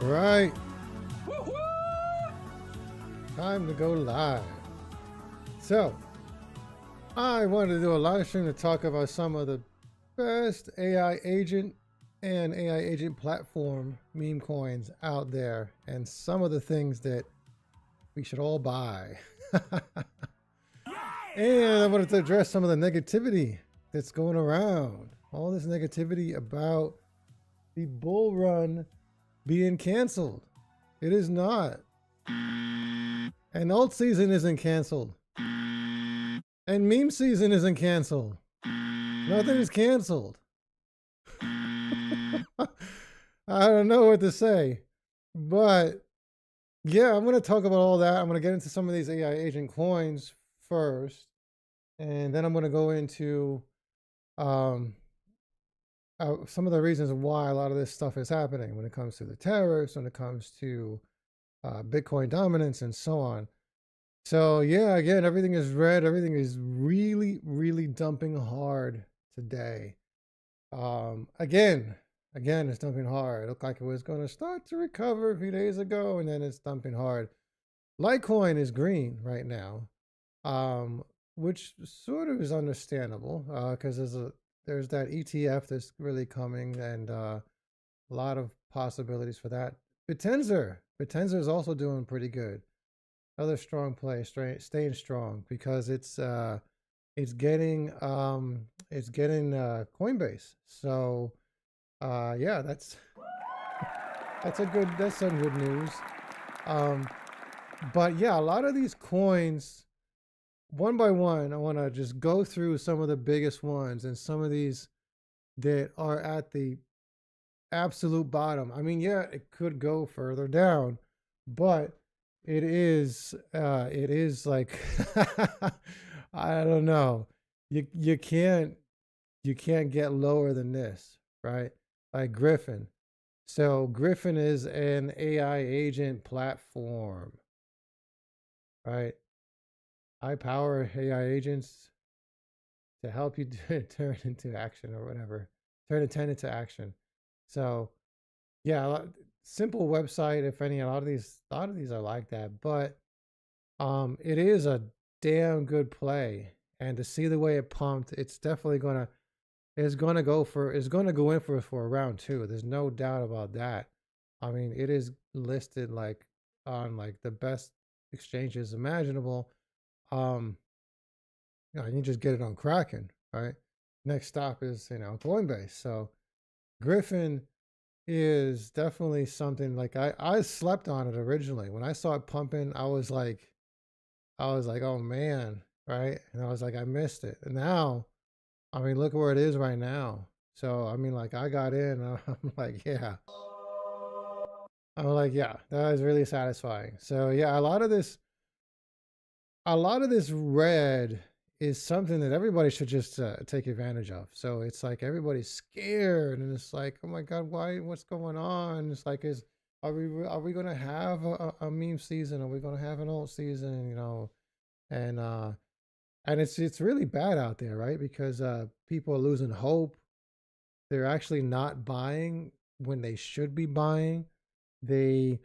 Right. Time to go live. So, I wanted to do a live stream to talk about some of the best AI agent and AI agent platform meme coins out there, and some of the things that we should all buy. And I wanted to address some of the negativity that's going around. All this negativity about the bull run being canceled. It is not. And alt season isn't canceled. And meme season isn't canceled. Nothing is canceled. I don't know what to say. But yeah, I'm going to talk about all that. I'm going to get into some of these AI agent coins first. And then I'm going to go into some of the reasons why a lot of this stuff is happening when it comes to the tariffs, when it comes to Bitcoin dominance and so on. So yeah, again, everything is red. Everything is really, really dumping hard today. Again, it's dumping hard. It looked like it was going to start to recover a few days ago, and then it's dumping hard. Litecoin is green right now, which sort of is understandable because there's that ETF that's really coming, and a lot of possibilities for that. Bitenzer is also doing pretty good. Another strong play, staying strong because it's getting Coinbase. So yeah, that's some good news. But yeah, a lot of these coins, one by one, I want to just go through some of the biggest ones and some of these that are at the absolute bottom. I mean, yeah, it could go further down, but it is like I don't know. You can't get lower than this, right? Like Griffin. So Griffin is an AI agent platform, right? High power AI agents to help you turn into action or whatever. Turn intent into action. So yeah, simple website, if any. A lot of these are like that, but it is a damn good play. And to see the way it pumped, it's definitely gonna go in for a round two. There's no doubt about that. I mean, it is listed like on like the best exchanges imaginable. You know, you just get it on Kraken, right? Next stop is, Coinbase. So Griffin is definitely something like I slept on it originally. When I saw it pumping, I was like, oh man, right? And I was like, I missed it. And now, I mean, look where it is right now. So I mean, like I got in, I'm like, yeah. That is really satisfying. So yeah, a lot of this red is something that everybody should just take advantage of. So it's like everybody's scared, and it's like, oh my God, what's going on? It's like, are we gonna have a meme season? Are we gonna have an alt season? And it's really bad out there, right? Because people are losing hope. They're actually not buying when they should be buying. They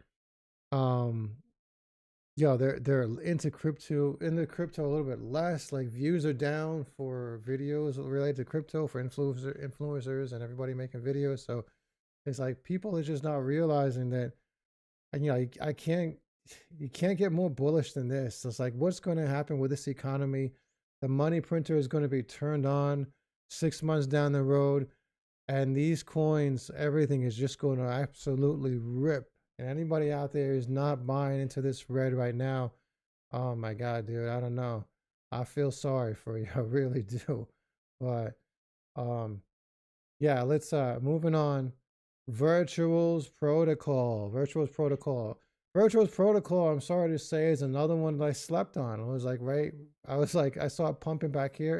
they're into crypto a little bit less. Like views are down for videos related to crypto for influencers and everybody making videos. So it's like people are just not realizing that, and you can't get more bullish than this. So it's like, what's going to happen with this economy? The money printer is going to be turned on 6 months down the road, and these coins, everything is just going to absolutely rip. And anybody out there is not buying into this red right now, oh my God, dude, I don't know. I feel sorry for you. I really do. But yeah, let's moving on. Virtuals Protocol, I'm sorry to say, is another one that I slept on. I was like, I saw it pumping back here.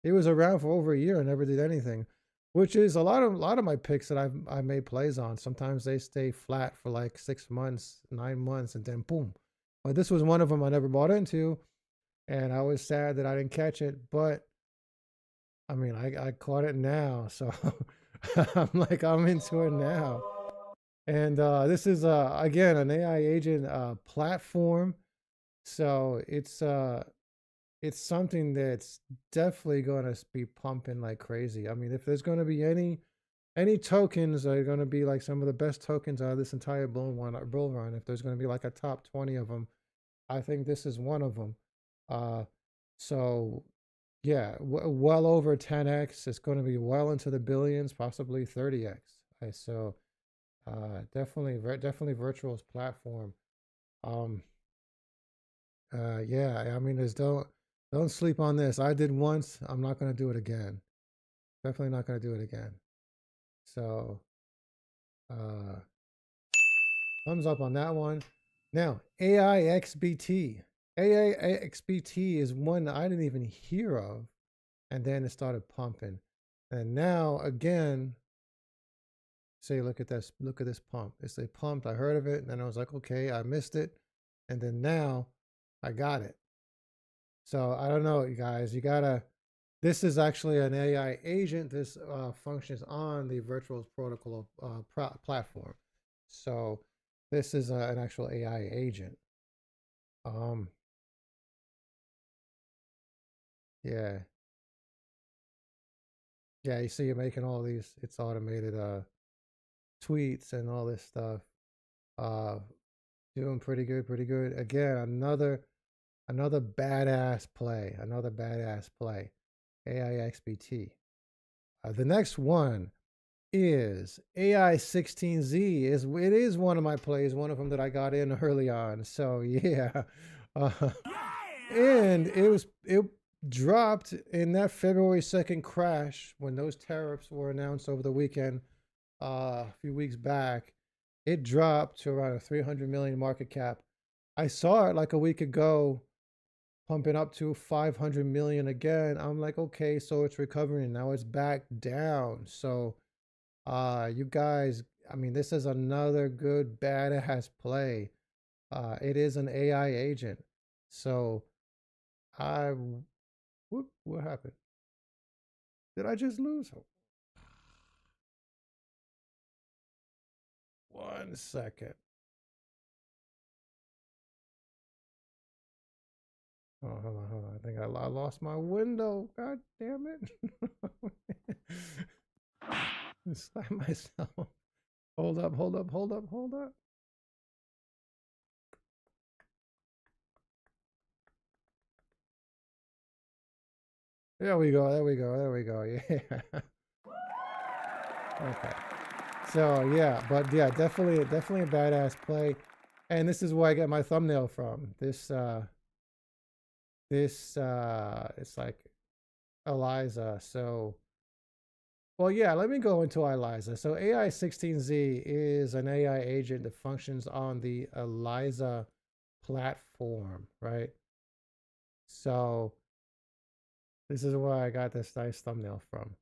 It was around for over a year and never did anything. Which is a lot of my picks that I made plays on. Sometimes they stay flat for like 6 months, 9 months, and then boom. But this was one of them I never bought into, and I was sad that I didn't catch it. But I mean, I caught it now, so I'm like, I'm into it now. And this is again an AI agent platform. So it's something that's definitely going to be pumping like crazy. I mean, if there's going to be any tokens that are going to be like some of the best tokens out of this entire bull run, if there's going to be like a top 20 of them, I think this is one of them. So yeah, well over 10x. It's going to be well into the billions, possibly 30x. So definitely Virtual's platform. Um, yeah, I mean, don't sleep on this. I did once. I'm not going to do it again. Definitely not going to do it again. So uh, thumbs up on that one. Now AIXBT. AIXBT is one I didn't even hear of, and then it started pumping, and now again. Say, look at this pump. It's a pump. I heard of it, and then I was like, okay, I missed it, and then now I got it. So I don't know, you guys. You gotta. This is actually an AI agent. This functions on the Virtual Protocol platform. So this is an actual AI agent. Um, yeah, yeah. You see, you're making all these. It's automated tweets and all this stuff. Uh, doing pretty good, pretty good. Again, another badass play. Another badass play. AIXBT. The next one is AI16Z. It is one of my plays, one of them that I got in early on. So yeah, uh, and it dropped in that February 2nd crash when those tariffs were announced over the weekend a few weeks back. It dropped to around a 300 million market cap. I saw it like a week ago, pumping up to 500 million again. I'm like, okay, so it's recovering. Now it's back down. So you guys, I mean, this is another good badass play. It is an AI agent. So I what happened? Did I just lose? 1 second. Oh, hold on. I think I lost my window. God damn it. Slap myself. Hold up, hold up, hold up, hold up. There we go, there we go, there we go. Yeah. Okay. So yeah, but yeah, definitely a badass play. And this is where I get my thumbnail from. This it's like Eliza. So well, yeah, let me go into Eliza. So AI16Z is an AI agent that functions on the Eliza platform, right? So this is where I got this nice thumbnail from.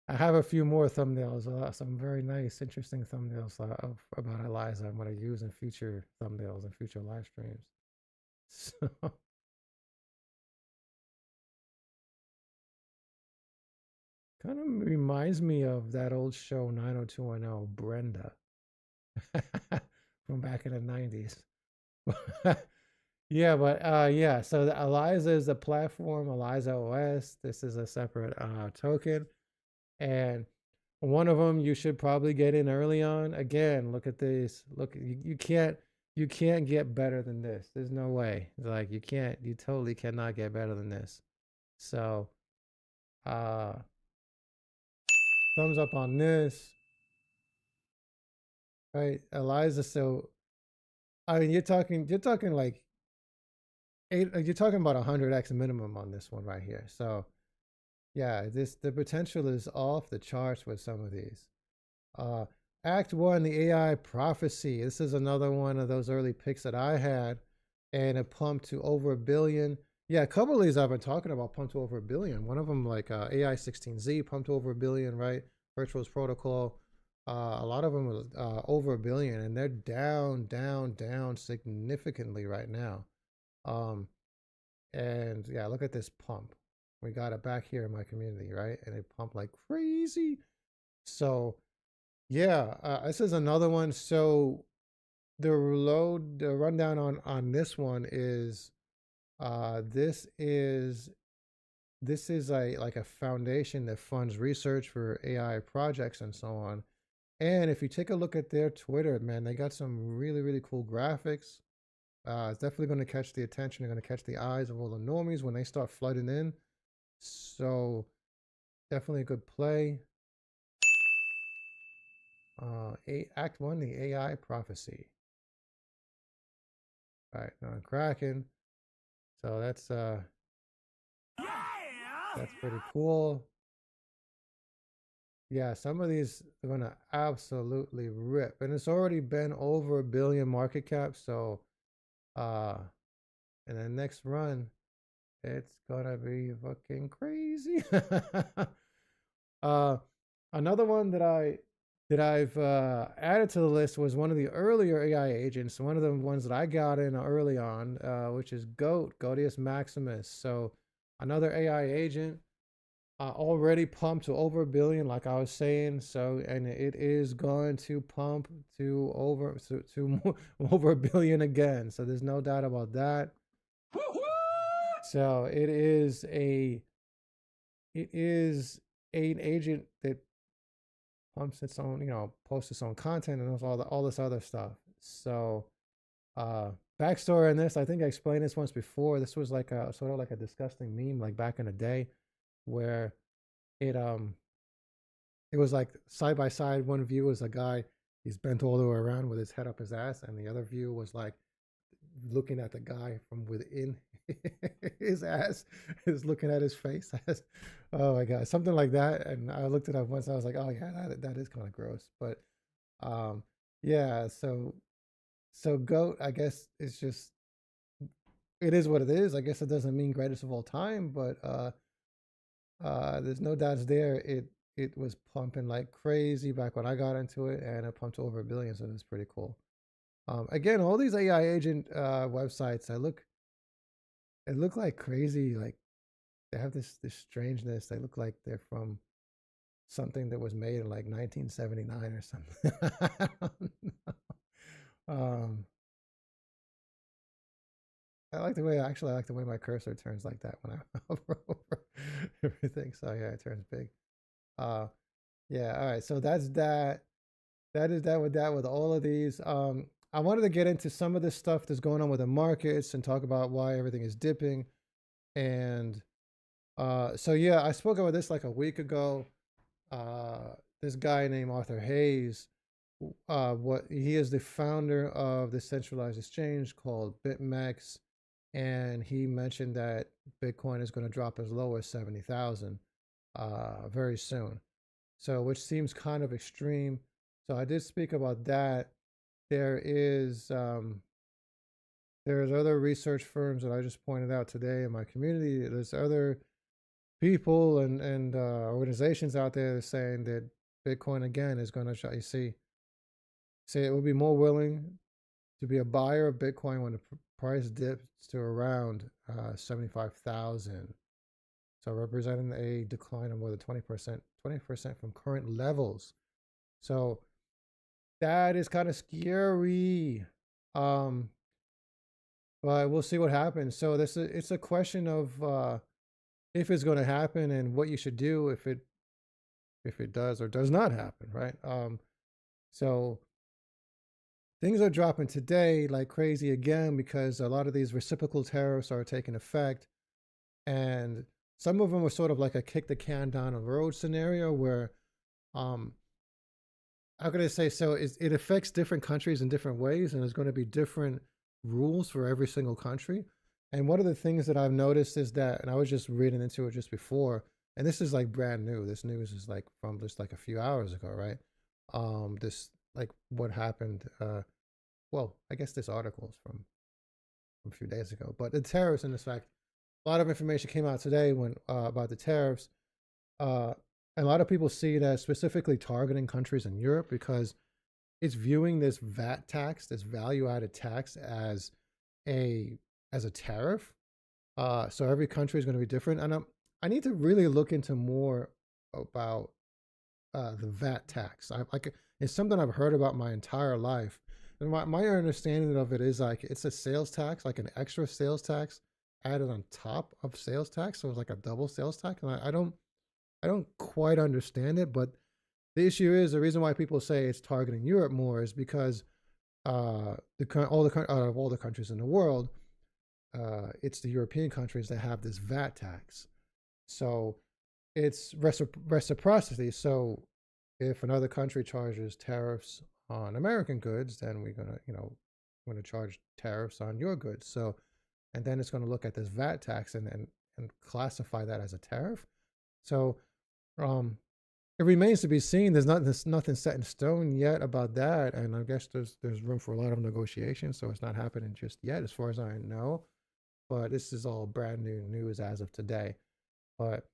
I have a few more thumbnails, some very nice, interesting thumbnails about Eliza I'm going to use in future thumbnails and future live streams. So, kind of reminds me of that old show 90210 Brenda from back in the 90s. Yeah, but yeah, so the Eliza is the platform, Eliza OS. This is a separate token. And one of them you should probably get in early on. Again, look at this. Look, you can't get better than this. There's no way. Like you totally cannot get better than this. So uh thumbs up on this. Right, Eliza. So I mean you're talking like you're talking about 100x minimum on this one right here. So yeah, the potential is off the charts with some of these. Uh, Act One, the AI Prophecy. This is another one of those early picks that I had, and it pumped to over a billion. Yeah, a couple of these I've been talking about pumped to over a billion. One of them, like AI16Z, pumped to over a billion, right? Virtual's Protocol. A lot of them was over a billion, and they're down significantly right now. And yeah, look at this pump. We got it back here in my community, right? And it pumped like crazy. So yeah, this is another one. So the rundown on this one is this is a like a foundation that funds research for AI projects and so on. And if you take a look at their Twitter, man, they got some really cool graphics. It's definitely going to catch the attention. They're going to catch the eyes of all the normies when they start flooding in. So definitely a good play. Act 1, the AI prophecy. All right, now I'm cracking. So that's pretty cool. Yeah, some of these are gonna absolutely rip, and it's already been over $1 billion market cap. So, in the next run, it's gonna be fucking crazy. Another one that I've added to the list was one of the earlier AI agents, one of the ones that I got in early on, which is Gaudius Maximus. So another AI agent, already pumped to over $1 billion, like I was saying. So, and it is going to pump to over over $1 billion again. So there's no doubt about that. So it is an agent that pumps its own, posts its own content and all this other stuff. So, backstory on this, I think I explained this once before. This was like a sort of like a disgusting meme, like back in the day, where it was like side by side. One view was a guy, he's bent all the way around with his head up his ass, and the other view was like looking at the guy from within his ass, is looking at his face. Oh my god, something like that. And I looked it up once. I was like, oh yeah, that is kind of gross. But yeah, so goat, I guess it's just, it is what it is. I guess it doesn't mean greatest of all time, but there's no doubts there. It was pumping like crazy back when I got into it, and it pumped to over $1 billion. So that's pretty cool. Again, all these AI agent websites, it look like crazy. Like they have this strangeness. They look like they're from something that was made in like 1979 or something. I don't know. I like the way my cursor turns like that when I hover over everything. So yeah, it turns big. Yeah. All right. So that's that. That is that with all of these. I wanted to get into some of the stuff that's going on with the markets and talk about why everything is dipping. And so yeah, I spoke about this like a week ago. This guy named Arthur Hayes, what he is the founder of the centralized exchange called BitMEX, and he mentioned that Bitcoin is going to drop as low as 70,000 very soon. So, which seems kind of extreme. So I did speak about that. There's other research firms that I just pointed out today in my community. There's other people and organizations out there that are saying that Bitcoin again is going to show. You say it will be more willing to be a buyer of Bitcoin when the price dips to around 75,000. So representing a decline of more than 20% from current levels. So that is kind of scary. But we'll see what happens. So it's a question of if it's going to happen and what you should do if it does or does not happen, right? So things are dropping today like crazy again because a lot of these reciprocal tariffs are taking effect, and some of them are sort of like a kick the can down the road scenario where how can I say, so it affects different countries in different ways, and there's going to be different rules for every single country. And one of the things that I've noticed is that, and I was just reading into it just before, and this is like brand new. This news is like from just like a few hours ago, right? This like what happened. Well, I guess this article is from a few days ago, but the tariffs, and this fact, a lot of information came out today when about the tariffs. A lot of people see it as specifically targeting countries in Europe because it's viewing this VAT tax, this value-added tax, as a tariff. So every country is going to be different, and I need to really look into more about the VAT tax. It's something I've heard about my entire life. And my understanding of it is like it's a sales tax, like an extra sales tax added on top of sales tax. So it's like a double sales tax. And I don't quite understand it, but the issue is the reason why people say it's targeting Europe more is because out of all the countries in the world, it's the European countries that have this VAT tax. So it's reciprocity. So if another country charges tariffs on American goods, then we're gonna charge tariffs on your goods. So, and then it's gonna look at this VAT tax and classify that as a tariff. So, it remains to be seen. There's nothing set in stone yet about that, and I guess there's room for a lot of negotiation. So it's not happening just yet, as far as I know. But this is all brand new news as of today. But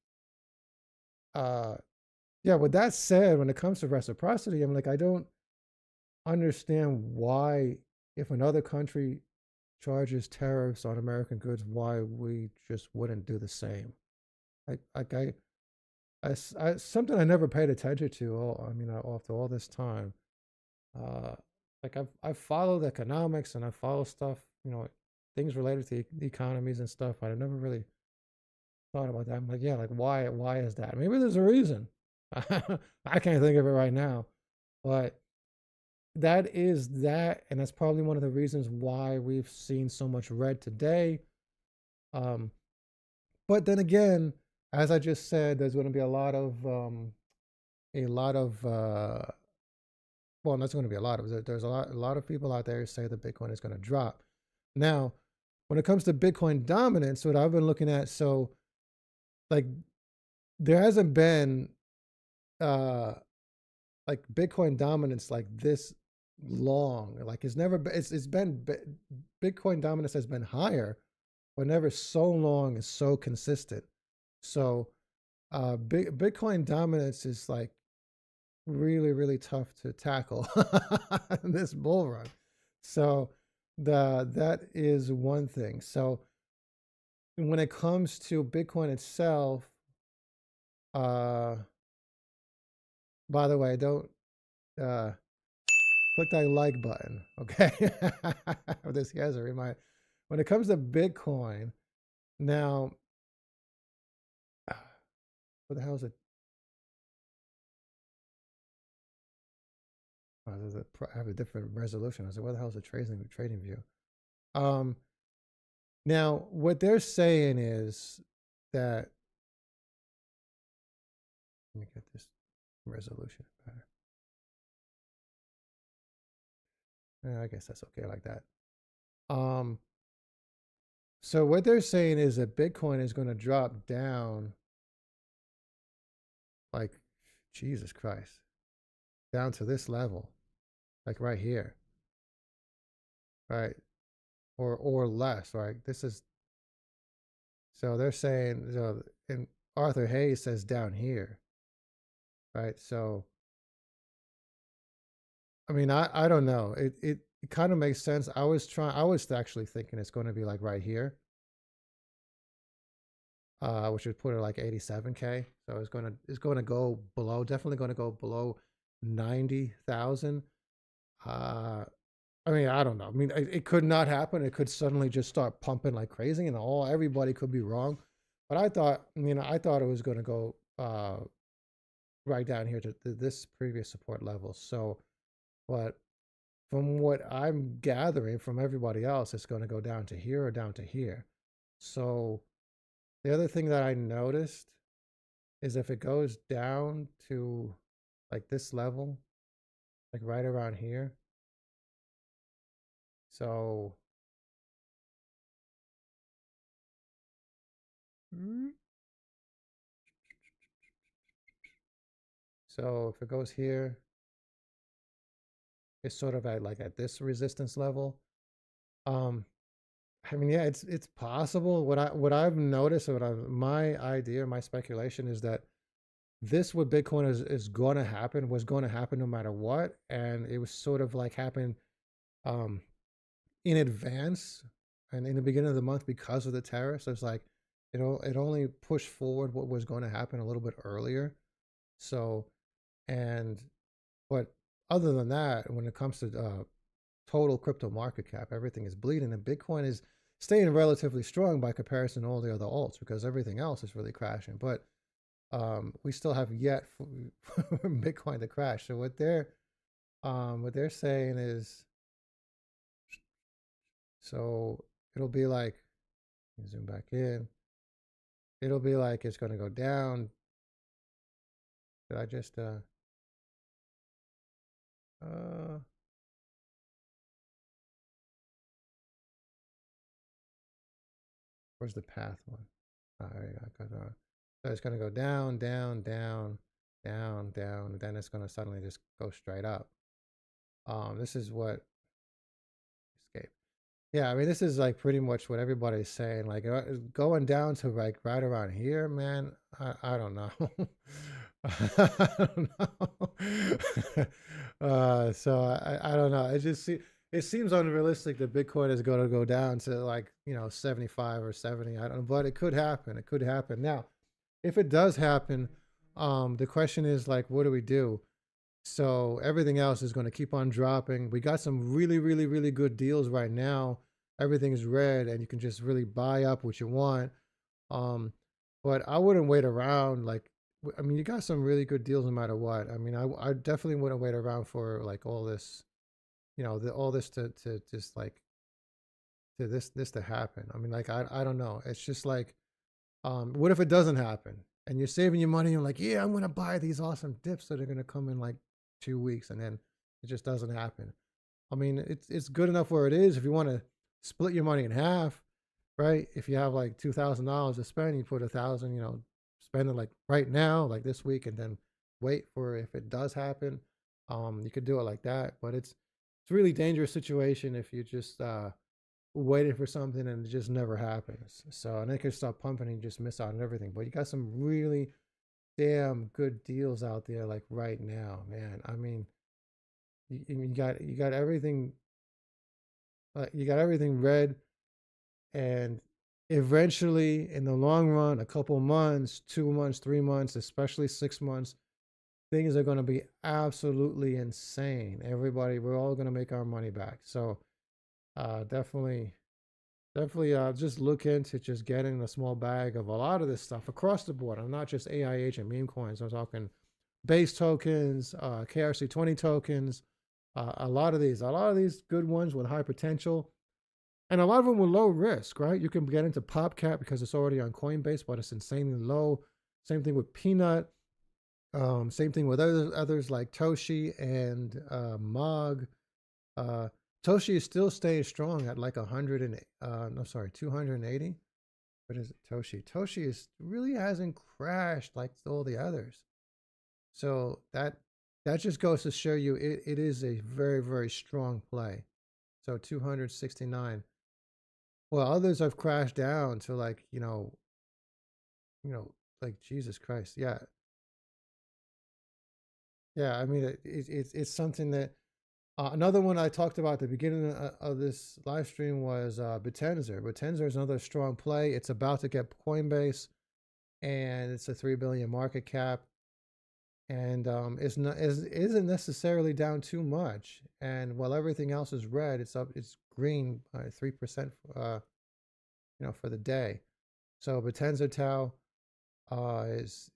yeah, with that said, when it comes to reciprocity, I'm like, I don't understand why, if another country charges tariffs on American goods, why we just wouldn't do the same. Something I never paid attention to. After all this time, like I've followed economics and I follow stuff, things related to economies and stuff. I never really thought about that. I'm like, yeah, like why is that? Maybe there's a reason. I can't think of it right now, but that is that, and that's probably one of the reasons why we've seen so much red today. But then again, as I just said, there's going to be a lot of well, that's going to be a lot of, there's a lot of people out there who say that Bitcoin is going to drop. Now, when it comes to Bitcoin dominance, what I've been looking at, so like there hasn't been like Bitcoin dominance like this long. Like it's never been, it's been, Bitcoin dominance has been higher, but never so long and so consistent. So Bitcoin dominance is like really, really tough to tackle in this bull run. So that is one thing. So when it comes to Bitcoin itself, by the way, don't click that like button, okay? This has a reminder. When it comes to Bitcoin, now, what the hell is it? Oh, I have a different resolution. I was like, what the hell is a trading view? Now, what they're saying is that, let me get this resolution better. I guess that's okay like that. So what they're saying is that Bitcoin is going to drop down, like, Jesus Christ, down to this level, like right here, right? Or less, right? This is, so they're saying, and Arthur Hayes says down here, right? So, I mean, I don't know. It kind of makes sense. I was actually thinking it's going to be like right here, which would put it like 87K. So it's going to go below, definitely going to go below 90,000. I mean, I don't know. I mean, it could not happen. It could suddenly just start pumping like crazy, and everybody could be wrong. But I thought it was going to go right down here to this previous support level. So, but from what I'm gathering from everybody else, it's going to go down to here or down to here. So the other thing that I noticed is if it goes down to like this level, like right around here. So if it goes here, it's sort of at this resistance level. I mean, yeah, it's possible. What I've noticed, my idea, my speculation is that this, what Bitcoin is going to happen, was going to happen no matter what, and it was sort of like happen in advance and in the beginning of the month because of the tariffs. It's like it only pushed forward what was going to happen a little bit earlier. So And but other than that, when it comes to total crypto market cap, everything is bleeding, and Bitcoin is staying relatively strong by comparison to all the other alts because everything else is really crashing. But we still have yet for Bitcoin to crash. So what they're saying is, so it'll be like, zoom back in. It'll be like it's going to go down. Did I just where's the path one? All right, I got so it's going to go down, down, down, down, down, and then it's going to suddenly just go straight up. This is what escape. Yeah, I mean, this is like pretty much what everybody's saying. Like going down to like right around here, man. I don't know. I don't know. So I don't know. It seems unrealistic that Bitcoin is going to go down to like 75 or 70. I don't know, but it could happen. It could happen. Now, if it does happen, the question is like, what do we do? So everything else is going to keep on dropping. We got some really, really, really good deals right now. Everything is red, and you can just really buy up what you want. But I wouldn't wait around. Like, I mean, you got some really good deals no matter what. I mean, I definitely wouldn't wait around for like all this, all this to just like to this to happen. I mean, like I don't know. It's just like, what if it doesn't happen? And you're saving your money, and you're like, yeah, I'm gonna buy these awesome dips that are gonna come in like 2 weeks, and then it just doesn't happen. I mean, it's good enough where it is. If you want to split your money in half, right? If you have like $2,000 to spend, you put 1,000, spend it like right now, like this week, and then wait for if it does happen. You could do it like that, but it's a really dangerous situation if you just waiting for something and it just never happens. So, and it could stop pumping and you just miss out on everything. But you got some really damn good deals out there like right now, man. I mean, you got everything. You got everything red, and eventually, in the long run, a couple months, 2 months, 3 months, especially 6 months, things are going to be absolutely insane. Everybody, we're all going to make our money back. So, definitely just look into just getting a small bag of a lot of this stuff across the board. I'm not just AI Agent MemeCoins. I'm talking base tokens, KRC20 tokens, a lot of these good ones with high potential, and a lot of them with low risk, right? You can get into PopCap because it's already on Coinbase, but it's insanely low. Same thing with Peanut. Same thing with others like Toshi and Mog. Toshi is still staying strong at like 280. What is it? Toshi really hasn't crashed like all the others. So that just goes to show you it is a very, very strong play. So 269. Well, others have crashed down to like, like Jesus Christ. Yeah. Yeah. I mean, it's something that, another one I talked about at the beginning of this live stream was Bitenzer. Bitenzer is another strong play. It's about to get Coinbase, and it's a 3 billion market cap, and isn't necessarily down too much. And while everything else is red, it's green by 3%, for the day. So Bitenzer Tau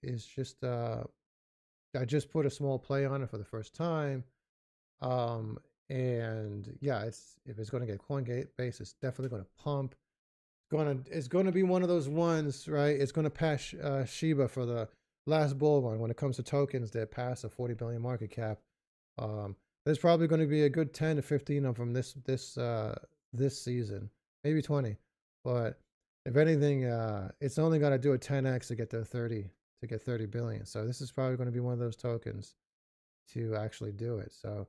is just I just put a small play on it for the first time. And yeah, if it's going to get Coinbase, it's definitely going to pump. It's going to be one of those ones, right? It's going to pass Shiba for the last bull run when it comes to tokens that pass a 40 billion market cap. There's probably going to be a good 10 to 15 of them this season, maybe 20. But if anything, it's only got to do a 10x to get to 30 billion. So this is probably going to be one of those tokens to actually do it. So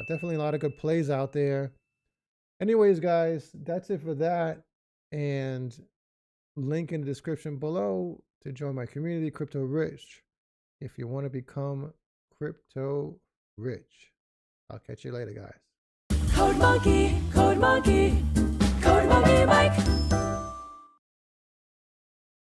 definitely a lot of good plays out there. Anyways, guys, that's it for that. And link in the description below to join my community, Crypto Rich, if you want to become crypto rich. I'll catch you later, guys. Code Monkey, Code Monkey, Code Monkey Mike.